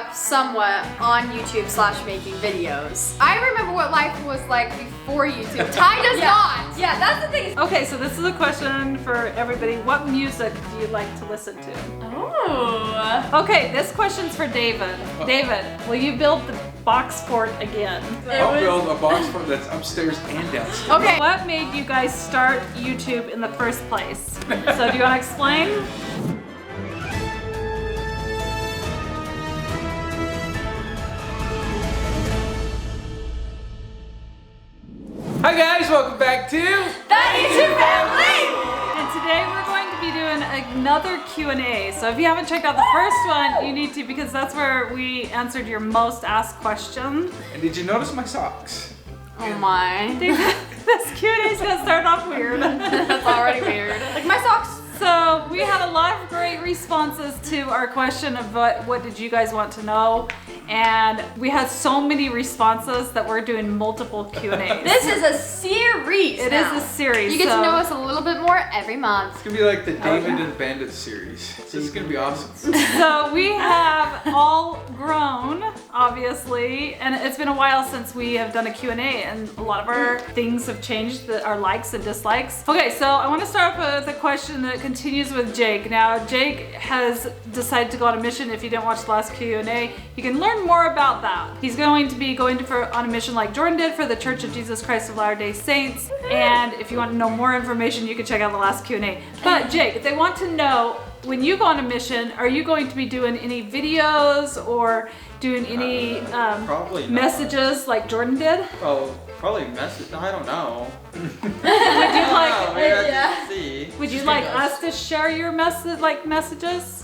up somewhat on YouTube/making videos. I remember what life was like before YouTube. Ty does not. Yeah, that's the thing. Okay, so this is a question for everybody. What music do you like to listen to? Oh. Okay, this question's for David. David, will you build the box fort again? I'll build a box fort that's upstairs and downstairs. Okay. What made you guys start YouTube in the first place? So do you want to explain? Hi guys, welcome back to The YouTube Family! And today we're going to be doing another Q&A. So if you haven't checked out the first one, you need to, because that's where we answered your most asked question. And did you notice my socks? Oh my. This Q&A is gonna start off weird. That's already weird. Like my socks. So we had a lot of great responses to our question of what did you guys want to know, and we had so many responses that we're doing multiple Q&As. This is a series. It now. is a series. You get so to know us a little bit more every month. It's gonna be like the David and Bandit series. So it's gonna be awesome. So we have all grown, obviously, and it's been a while since we have done a Q&A, and a lot of our things have changed, our likes and dislikes. Okay, so I want to start off with a question that continues with Jake. Now, Jake has decided to go on a mission. If you didn't watch the last Q&A, you can learn more about that. He's going to be going on a mission like Jordan did for the Church of Jesus Christ of Latter-day Saints. And if you want to know more information, you can check out the last Q&A. But Jake, if they want to know, when you go on a mission, are you going to be doing any videos or doing any Probably not. messages like Jordan did? Oh, probably message. I don't know. Would you like? We have to see. Would you like us to share your messages?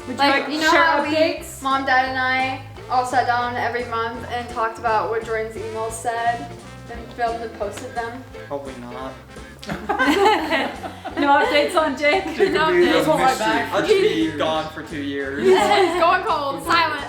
Would you like you to know share how updates? Mom, Dad, and I all sat down every month and talked about what Jordan's emails said and filmed and posted them? Probably not. No updates on Jake? Jake will be the mystery. I'll just be gone for 2 years. He's going cold, silent.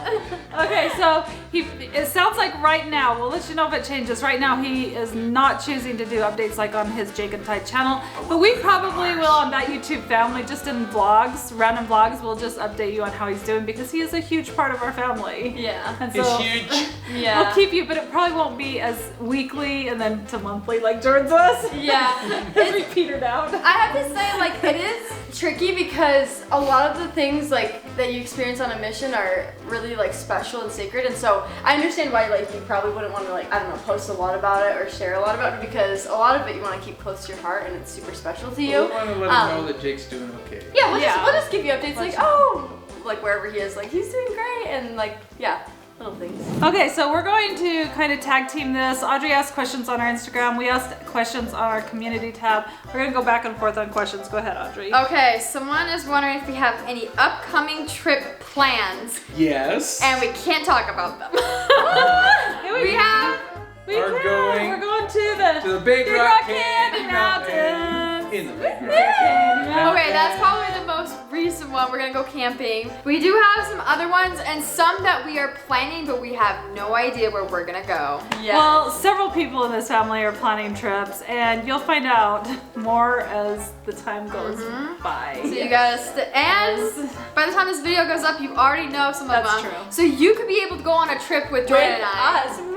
Okay, so it sounds like right now, we'll let you know if it changes. Right now, he is not choosing to do updates like on his Jake and Ty channel, but we probably will on that YouTube family, just in vlogs, random vlogs. We'll just update you on how he's doing because he is a huge part of our family. Yeah. And He's so huge. Yeah. we'll keep you, but it probably won't be as weekly and then to monthly like Jordan's was. Yeah. Because we petered out. I have to say, like, it is tricky because a lot of the things like that you experience on a mission are really like special and sacred, and so I understand why like you probably wouldn't want to like, I don't know, post a lot about it or share a lot about it, because a lot of it you want to keep close to your heart and it's super special to you. We want to let him know that Jake's doing okay. Yeah, we'll Yeah. just give you updates like, oh, like wherever he is, like he's doing great, and like, yeah, little things. Okay, so we're going to kind of tag team this. Audrey asked questions on our Instagram. We asked questions on our community tab. We're gonna go back and forth on questions. Go ahead, Audrey. Okay, someone is wondering if we have any upcoming trip plans, Yes. and we can't talk about them. Yeah, we have. We're going We're going to the Big Rock Candy Candy Mountains. In the Big Rock Candy Mountains. Okay, that's probably the most recent one. We're gonna go camping. We do have some other ones and some that we are planning, but we have no idea where we're gonna go. Yeah. Well, several people in this family are planning trips, and you'll find out more as the time goes by. So you gotta and by the time this video goes up, you already know some of That's them. true. So you could be able to go on a trip with Jordan and I. us. Woo!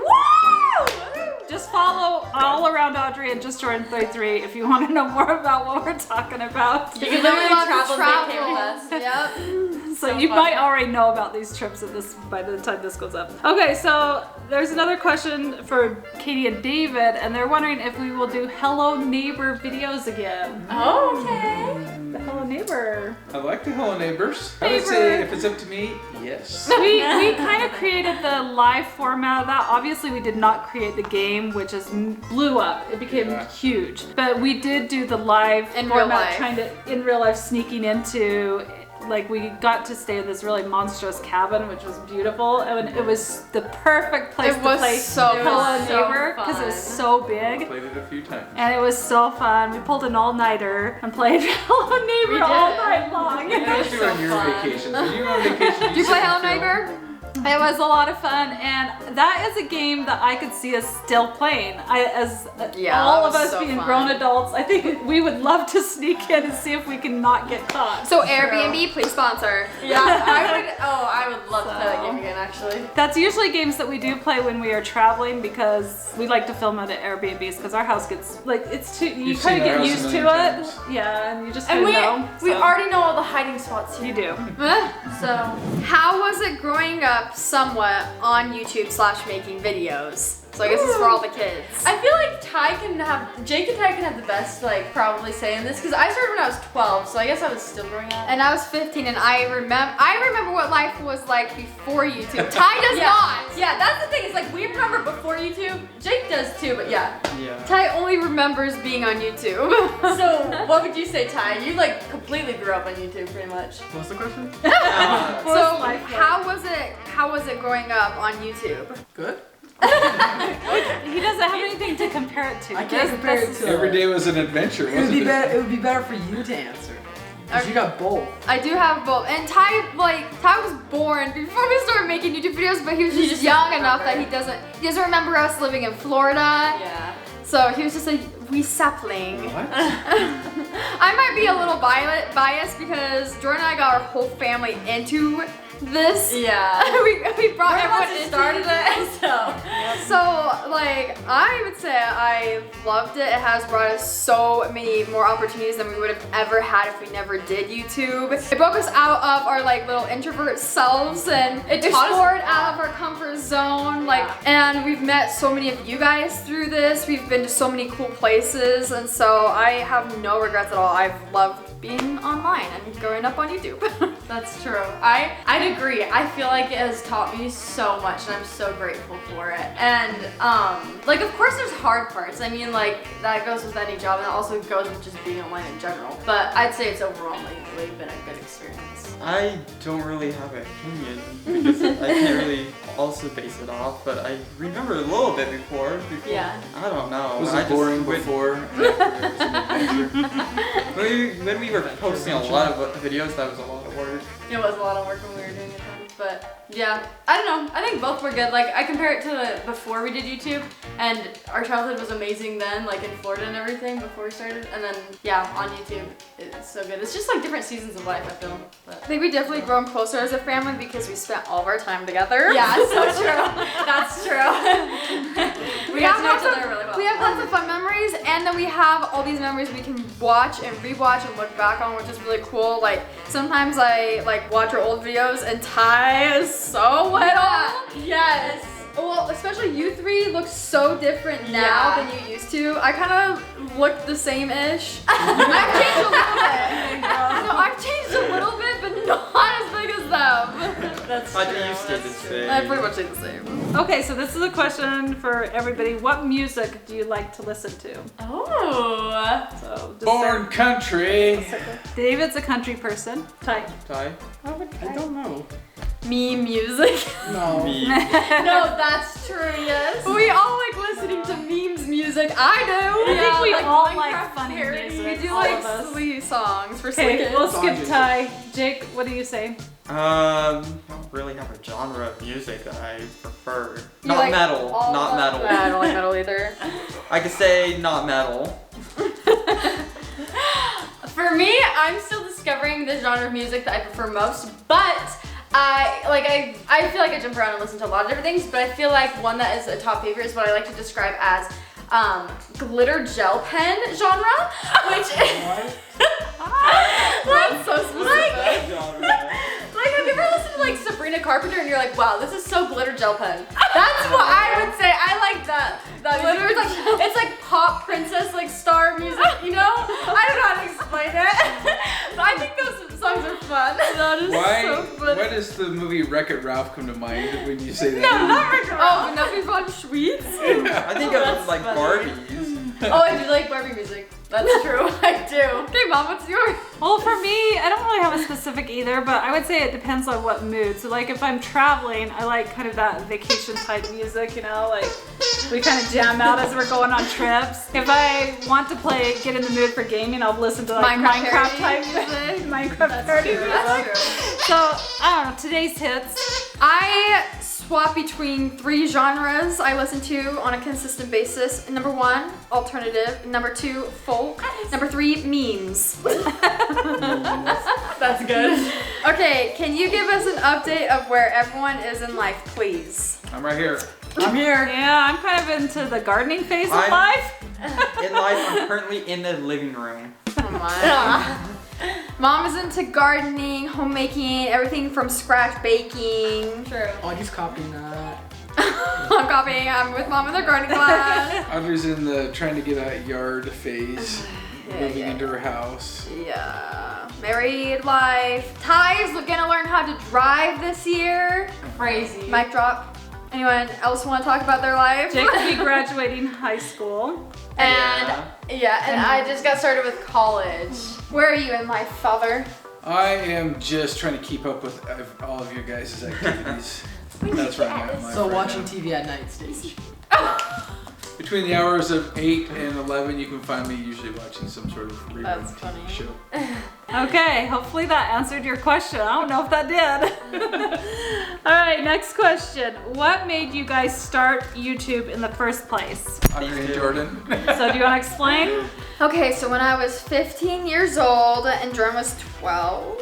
Just follow all around Audrey and just Chores33 if you want to know more about what we're talking about. You can literally love to travel and get with us. Yep. So you might already know about these trips by the time this goes up. Okay, so there's another question for Katie and David, and they're wondering if we will do Hello Neighbor videos again. Okay. The Hello Neighbor. I like the Hello Neighbors. I would say if it's up to me, yes. We kind of created the live format of that. Obviously, we did not create the game, which is blew up. It became huge. But we did do the live In real format, life. trying to in real life sneaking into. Like, we got to stay in this really monstrous cabin, which was beautiful, and it was the perfect place It to was play so Hello fun. Neighbor because it was fun. so I big. played it a few times. And it was so fun. We pulled an all-nighter and played Hello Neighbor We all did. night long. What did you guys do on your fun. vacations? When you were on vacation, Do you play Hello sit and Neighbor? It was a lot of fun, and that is a game that I could see us still playing. Yeah, All that of was us so being fun. grown adults, I think we would love to sneak in and see if we can not get caught. So Airbnb, please sponsor. Yeah, I would love to play that game again, actually. That's usually games that we do play when we are traveling because we like to film out at Airbnbs because our house gets like it's too you You've kind of seen our get house a used to million it. times. Yeah, and you just And kind of know. we so. already know all the hiding spots here. You do. So How was it growing up somewhat on YouTube / making videos? So I guess it's for all the kids. I feel like Jake and Ty can have the best, like, probably saying this, because I started when I was 12, so I guess I was still growing up. And I was 15, and I remember what life was like before YouTube. Ty does not. Yeah, that's the thing. It's like we remember before YouTube. Jake does too, but yeah. Yeah. Ty only remembers being on YouTube. So what would you say, Ty? You like completely grew up on YouTube, pretty much. What's the question? What was So life like? how was it growing up on YouTube? Good. He doesn't have anything to compare it to. I can't compare it to. Every day was an adventure, It would wasn't be it? better. It would be better for you to answer. Cause you got both. I do have both. And Ty was born before we started making YouTube videos, but he was He just just young doesn't enough that remember. he doesn't remember us living in Florida. Yeah. So he was just a wee sapling. What? I might be a little biased because Jordan and I got our whole family into this. Yeah. we brought We're the ones everyone who into started it, so. So, like, I would say I loved it. It has brought us so many more opportunities than we would have ever had if we never did YouTube. It broke us out of our, like, little introvert selves and It taught us explored a lot. out of our comfort zone. Like, and we've met so many of you guys through this. We've been to so many cool places, and so I have no regrets at all. I've loved being online and growing up on YouTube. That's true. I'd agree. I feel like it has taught me so much, and I'm so grateful for it. And like, of course, there's hard parts. I mean, like, that goes with any job, and that also goes with just being online in general. But I'd say it's overwhelmingly been a good experience. I don't really have an opinion because I can't really also base it off, but I remember a little bit before. Yeah. I don't know. Was I it boring when- before? After it was an adventure? When we were posting a lot of videos, that was a lot of work. It was a lot of work when we were doing it then, but yeah, I don't know. I think both were good. Like, I compare it to before we did YouTube, and our childhood was amazing then, like in Florida and everything before we started, and then yeah, on YouTube, it's so good. It's just like different seasons of life, I feel. I But think we definitely grown closer as a family because we spent all of our time together. yeah, it's so true. That's true. we got to know each other really well. We have lots of fun memories, and then we have all these memories we can watch and rewatch and look back on, which is really cool. Like, sometimes I like watch our old videos, and Ty is so little. Yes. Well, especially you three look so different now Yeah. than you used to. I kind of look the same-ish. I've changed a little bit. No, I've changed a little bit, but not as big as them. That's I true. think you stayed the That's same. I pretty much stay the same. Okay, so this is a question for everybody. What music do you like to listen to? Oh. So just Born country. David's a country person. Ty. Ty? I don't know. Meme music. No. Me. No, that's true. Yes. We all like listening to memes music. I do. I think we like all Minecraft like funny parodies. music. We do all like of us. silly songs for Okay, silly we'll kids. skip Ty. Jake, what do you say? I don't really have a genre of music that I prefer. You Not like metal. all Not of- metal. I don't like metal either. I could say not metal. For me, I'm still discovering the genre of music that I prefer most, but I feel like I jump around and listen to a lot of different things, but I feel like one that is a top favorite is what I like to describe as glitter gel pen genre, which That's so specific. like have you ever listened to like Sabrina Carpenter and you're like, wow, this is so glitter gel pen. That's what I would say. I like that. Glitter, it's like pop princess like star music, you know? I don't know how to explain it. But I think those songs are fun. That is Why? so funny. Why does the movie Wreck-It Ralph come to mind when you say that? No, not Rick Oh, nothing fun sweets. I think That's of like funny. Barbies. Oh, I do like Barbie music. That's true. I do. Okay, Mom, what's yours? Well, for me, I don't really have a specific either, but I would say it depends on what mood. So like if I'm traveling, I like kind of that vacation type music, you know, like we kind of jam out as we're going on trips. If I want to get in the mood for gaming, I'll listen to like Minecraft type music. Minecraft party music. That's true. So, I don't know, today's hits. I swap between 3 genres I listen to on a consistent basis. Number 1, alternative. Number 2, folk. Number 3, memes. That's good. Okay, can you give us an update of where everyone is in life, please? I'm right here. I'm here. Yeah, I'm kind of into the gardening phase of I'm- life. In life, I'm currently in the living room. Come on. Mom is into gardening, homemaking, everything from scratch, baking. True. Audrey's copying that. I'm copying. I'm with Mom in the gardening class. Audrey's in the trying to get a yard phase, moving yeah. into her house. Yeah. Married life. Ty is gonna learn how to drive this year. Crazy. Mic drop. Anyone else want to talk about their life? Jake will be graduating high school. And I just got started with college. Where are you in life, father? I am just trying to keep up with all of your guys' activities. That's where I'm at in life So right watching now. TV at night stage. Between the hours of 8 and 11, you can find me usually watching some sort of rerun That's TV funny. show. Okay, hopefully that answered your question. I don't know if that did. All right, next question. What made you guys start YouTube in the first place? Audrey and Jordan. So do you want to explain? Okay, so when I was 15 years old and Jordan was 12,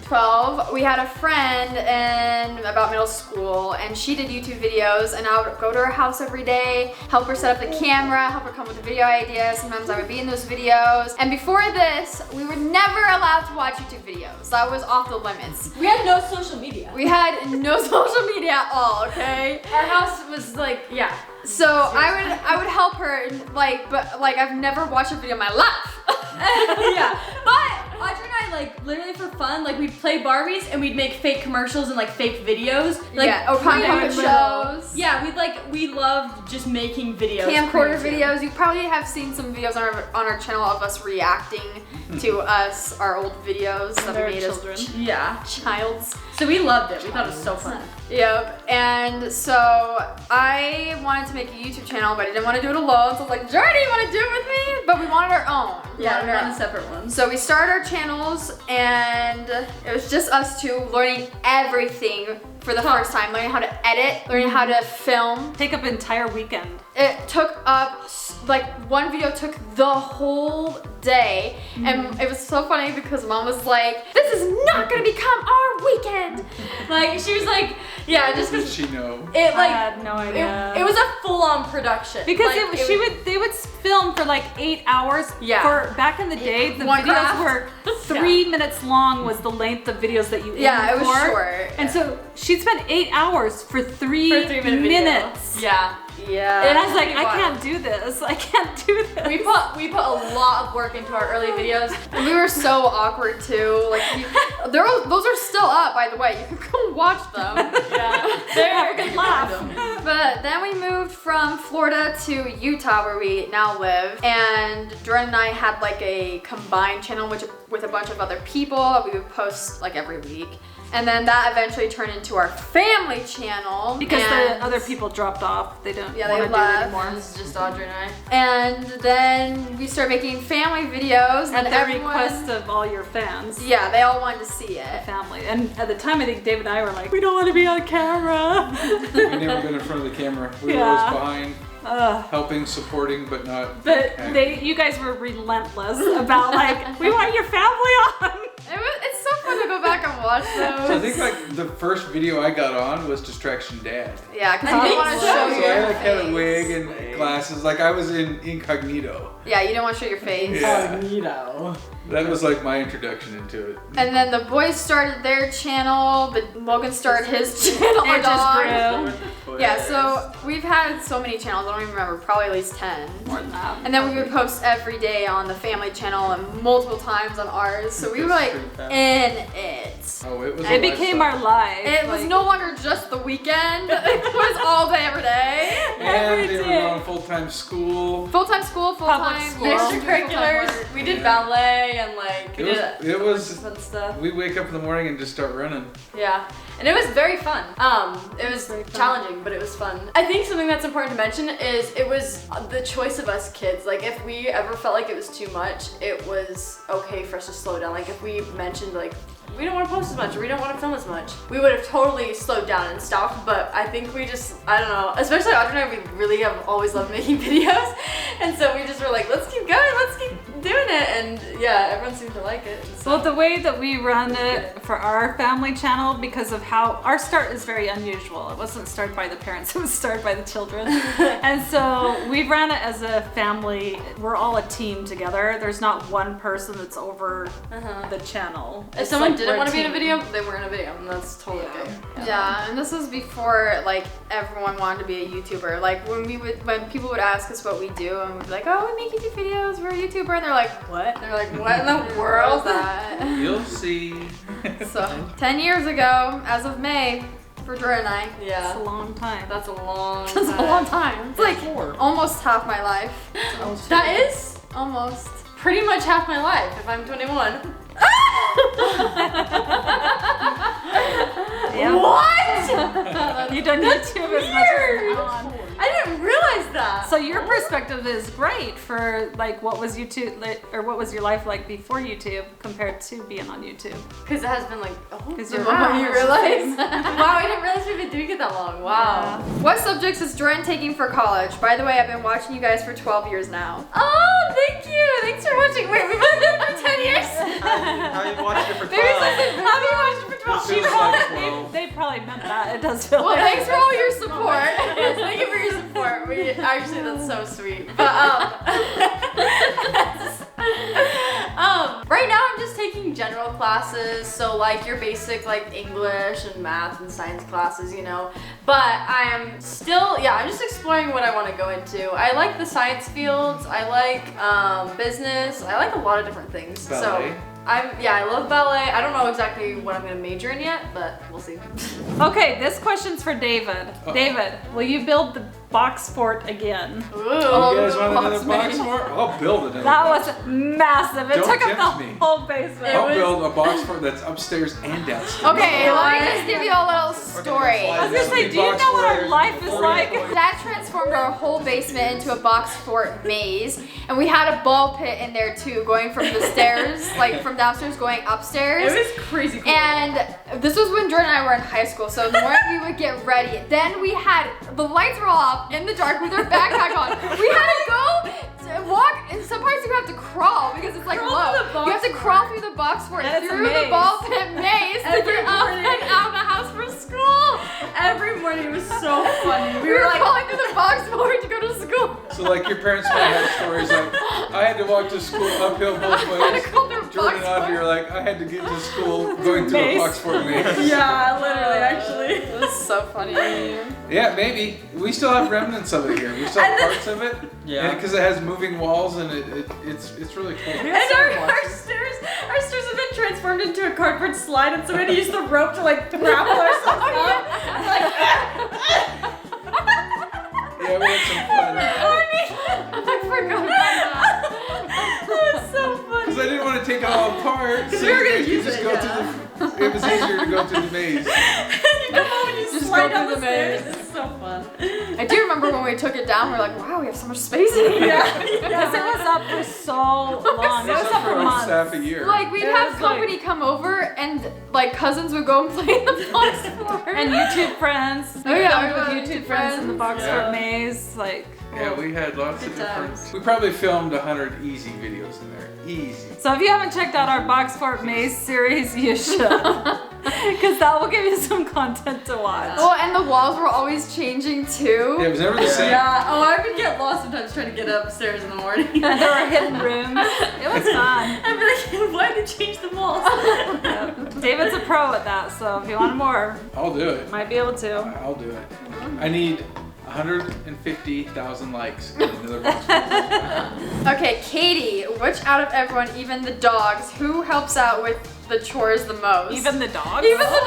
12, we had a friend in about middle school and she did YouTube videos and I would go to her house every day, help her set up the camera, help her come with the video ideas. Sometimes I would be in those videos. And before this, we were never allowed to watch YouTube videos. That was off the limits. We had no social media. We had no social media at all, okay? Our house was like, yeah. So I would help her and but I've never watched a video in my life. Yeah. But Audrey and I, like, literally for fun, like, we'd play Barbies and we'd make fake commercials and, like, fake videos. Like, Yeah, or when we puppet were shows. Yeah, we loved just making videos. Camcorder Crazy. videos. You probably have seen some videos on our channel of us reacting to our old videos that They're we made children. as Yeah. childs. So we loved it. We thought it was so fun. Yep. And so I wanted to make a YouTube channel, but I didn't want to do it alone. So I was like, Jordy, you want to do it with me? But we wanted our own. We Yeah, wanted we our wanted own. separate ones. So we started our channels and it was just us two learning everything for the first time. Learning how to edit, learning how to film. Take up an entire weekend. It took up, one video took the whole day. And it was so funny because Mom was like, this is not gonna become our weekend. Like, she was like, yeah, just Did because she know? it, I like, had no idea. it was a full-on production. Because Like, they would film for like 8 hours. Yeah. For back in the day, the One videos craft. were 3 minutes long was the length of videos that you Yeah, aimed it was for. short. And so she'd spend 8 hours for 3 for a 3-minute video. minutes. Yeah. Yeah. And I was like, Pretty I wild. can't do this. I can't do this. We put a lot of work into our early videos. And we were so awkward too. Those are still up, by the way. You can go watch them. Yeah. Have a good laugh. But then we moved from Florida to Utah, where we now live. And Jordan and I had like a combined channel with a bunch of other people that we would post like every week. And then that eventually turned into our family channel. Because and the other people dropped off. They don't Yeah, want they to do it left. anymore. This is just Audrey and I. And then we started making family videos. At and the everyone, request of all your fans. Yeah, they all wanted to see it. Family. And at the time, I think Dave and I were like, we don't want to be on camera. We've never been in front of the camera. We were Yeah. always behind, helping, supporting, but not. But you guys were relentless about like, we want your family on. It's so fun to go back and watch those. So I think like the first video I got on was Distraction Dad. Yeah, because I you think didn't want to so. show So your I like had a face. wig and glasses. Like I was in incognito. Yeah, you didn't want to show your face. Yeah. Incognito. That was like my introduction into it. And then the boys started their channel, but Logan started his channel. It dog. just grew. Yeah, so we've had so many channels, I don't even remember, probably at least 10. More than that. And then we would post every day on the family channel and multiple times on ours. So we were like in it. Oh, it was. It became our life. It was like- no longer just the weekend. It was all day, every day. And every they were day. going full-time school. Full-time school, full-time school. Extracurriculars. We did ballet and like we did It was. fun stuff. We wake up in the morning and just start running. Yeah, and it was very fun. It was Very fun. challenging, but it was fun. I think something that's important to mention is it was the choice of us kids. Like if we ever felt like it was too much, it was okay for us to slow down. Like if we mentioned like we don't want to post as much, or we don't want to film as much, we would have totally slowed down and stopped. But I think we just, I don't know, especially Audrey and I, we really have always loved making videos, and so we just were like, let's keep going, let's keep doing it, and yeah, everyone seemed to like it. So. Well, the way that we run it for our family channel, because of how our start is very unusual. It wasn't started by the parents, it was started by the children. And so we ran it as a family. We're all a team together. There's not one person that's over the channell. If someone didn't want to be in a video, they weren't in a video, and that's totally okay. Yeah, and this was before like everyone wanted to be a YouTuber. Like when people would ask us what we do, and we'd be like, oh, we make YouTube videos, we're a YouTuber, and they're like, what? They're like, what in the world? What is that? You'll see. So 10 years ago, as of May, for Jordan and I. Yeah. It's a long time. That's a long time. That's a long time. It's like almost half my life. That is Almost. pretty much half my life if I'm 21. Yeah. What? You done YouTube as much as on. I didn't realize that. So your perspective is great for like what was YouTube or what was your life like before YouTube compared to being on YouTube? Because it has been like, Because The you're moment you realize. wow, I didn't realize we've been doing it that long. Wow. What subjects is Jordan taking for college? By the way, I've been watching you guys for 12 years now. Oh, thank you. Thanks for watching. Wait, we've been doing it for 10 years. I watched it for 12. Have you watched it for 12 It feels like 12. They probably meant that. It does feel Well, like thanks for all your support. Yes, thank you for your support. We actually, that's so sweet. But right now I'm just taking general classes, so like your basic like English and math and science classes, you know. But I am still, I'm just exploring what I want to go into. I like the science fields. I like business. I like a lot of different things. Ballet. So I love ballet. I don't know exactly what I'm gonna major in yet, but we'll see. Okay, this question's for David. David, will you build the box fort again? Ooh. Oh, You guys want another box box fort? I'll build another That box. was massive. It Don't took up tempt the me. whole basement. I'll build a box fort that's upstairs and downstairs. Okay, let me just give you a little story. I was gonna say, do you know what our life is like? That transformed our whole basement into a box fort maze, and we had a ball pit in there too, going from the stairs, like from downstairs going upstairs. It was crazy cool. And this was when Jordan and I were in high school, so in the morning we would get ready. Then we had, the lights were all off in the dark with our backpack on. We had to go to walk, and sometimes you have to crawl because it's like Crawl low. through the box You have to crawl through the box fort, And it's a through the maze. ball pit maze to Every get up morning. and out of the house for school. Every morning it was so funny. We were crawling through the box fort to go to school. So like your parents might have stories like, I had to walk to school uphill both I had ways. to crawl through a Jordan box and Audrey fort. are like, I had to get to school going through a Maze. box fort maze. Yeah, literally, actually. It was so funny. Yeah, maybe. We still have remnants of it here. We still have parts of it. Yeah. Because it has moving walls and it's really cool. And our stairs have been transformed into a cardboard slide, and so we had to use the rope to like grapple ourselves up. Yeah, we had some fun. I forgot about that. That was so funny. Because I didn't want to take it all apart. So we were gonna you could use just it, go through the. It was easier to go through the maze. You come home and you Just slide go down through the the stairs. maze. It's so fun. I do remember when we took it down, we were like, wow, we have so much space in here. Because it was up for so long. It was It's up up for for almost months. half a year. Like, we'd It have was like- company come over, and like cousins would go and play in the box fort. And YouTube friends. Oh, yeah, We filmed we with filmed YouTube friends in the box Yeah. fort maze. Like, Yeah, we had lots of Good different. times. We probably filmed 100 easy videos in there. Easy. so if you haven't checked out our box fort maze series, you should. Because that will give you some content to watch. Well, and the walls were always changing too. Yeah, it was never the same. Yeah. Oh, I would get lost sometimes trying to get upstairs in the morning. And there were hidden rooms. It was fun. I'd be like, why did you change the walls? Yeah. David's a pro at that, so if you want more, I'll do it. might be able to. I'll do it. I need 150,000 likes in another box. Okay, Katie, which out of everyone, even the dogs, who helps out with the chores the most? Even the dogs? Even the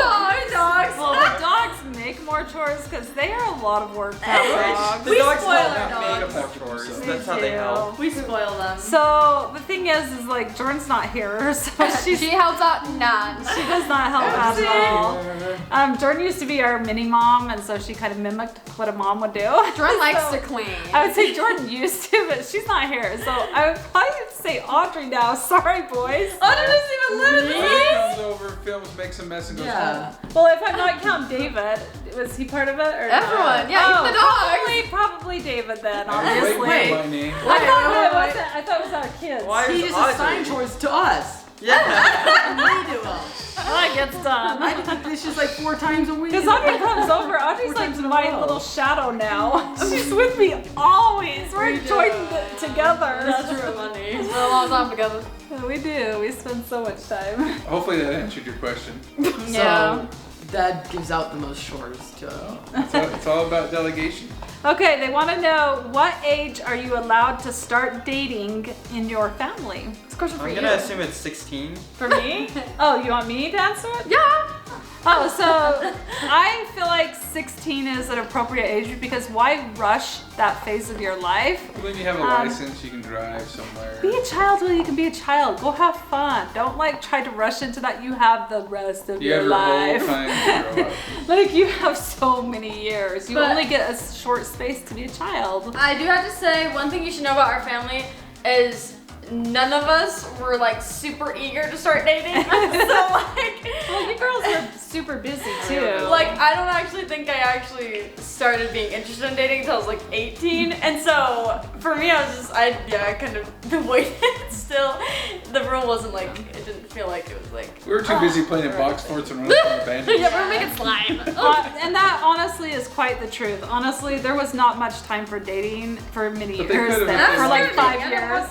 dogs. Well, the dogs make more chores because they are a lot of work. The We dogs spoil help our make dogs. up more chores. They That's how they do. help. We spoil them. So the thing is like Jordan's not here, so She helps out none. she does not help at all. Jordan used to be our mini mom, and so she kind of mimicked what a mom would do. Jordan likes So, to clean. I would say Jordan used to, but she's not here. So I would probably say Audrey now. Sorry, boys. Audrey doesn't even live in He this. comes over, films, makes a mess, and goes Yeah. Well, if I'm not count David, was he part of it or not? Everyone, yeah, even the dogs. Probably David then, home. obviously. Wait. My name. I thought it wait. wasn't. I thought it was our kids. Why He is just Audrey? assigned chores to us. Yeah. And we do them. Well, that gets done. I do the dishes like 4 times a week. Because Audrey comes over. Audrey's 4 like times in a my row. little shadow now. She's with me always. We're joined together. That's real money. Spent a long time together. We do. We spend so much time. Hopefully that answered your question. Yeah. So, Dad gives out the most chores to It's all about delegation. Okay, they want to know what age are you allowed to start dating in your family? This question for I'm you. gonna assume it's 16. For me? Oh, you want me to answer it? Yeah. Oh, so I feel like 16 is an appropriate age because why rush that phase of your life? When you have a license, you can drive somewhere. Be a child while you can be a child. Go have fun. Don't like try to rush into that. You have the rest of You your have your life. whole time to grow up. Like you have so many years. You But- only get a short space to be a child. I do have to say, one thing you should know about our family is none of us were like super eager to start dating. So like, Well, you girls are super busy too. like I don't actually think I actually started being interested in dating until I was like 18. And so for me, I kind of waited still. The room wasn't like, it didn't feel like it was like. We were too busy playing in box forts and running from the bandits. Yeah, we're making slime. And that honestly is quite the truth. Honestly, there was not much time for dating for many But they years could've then. if they For like wanted to. 5 years.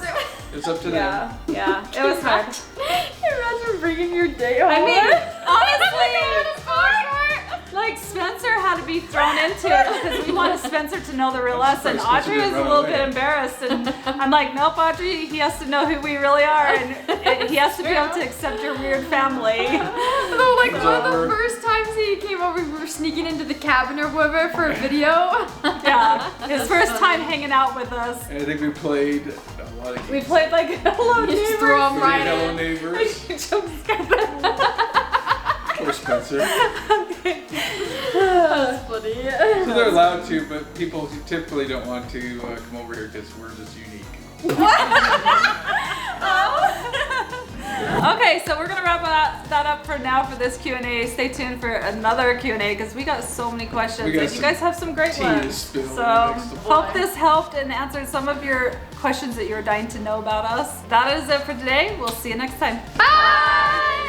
It's up to Yeah, them. yeah. It was hard. Imagine bringing your day home. I mean, honestly, like Spencer had to be thrown into it because we wanted Spencer to know the real us, and Spencer Audrey was didn't a run little away. bit embarrassed, and I'm like, nope, Audrey, he has to know who we really are, and he has to be able to accept your weird family. Though, like It's one of the over. first times he came over, we were sneaking into the cabin or whatever for a video. Yeah, his first time hanging out with us. And I think we played a lot of games. We played like Hello You just threw Neighbors. him We right did Hello in. Neighbors. Poor Spencer. That's funny. So they're allowed to, but people typically don't want to come over here because we're just unique. Okay, so we're gonna wrap that up for now for this Q&A. Stay tuned for another Q&A because we got so many questions We got and you some guys have some great tea to ones. spill So next to hope this helped and answered some of your questions that you were dying to know about us. That is it for today. We'll see you next time. Bye!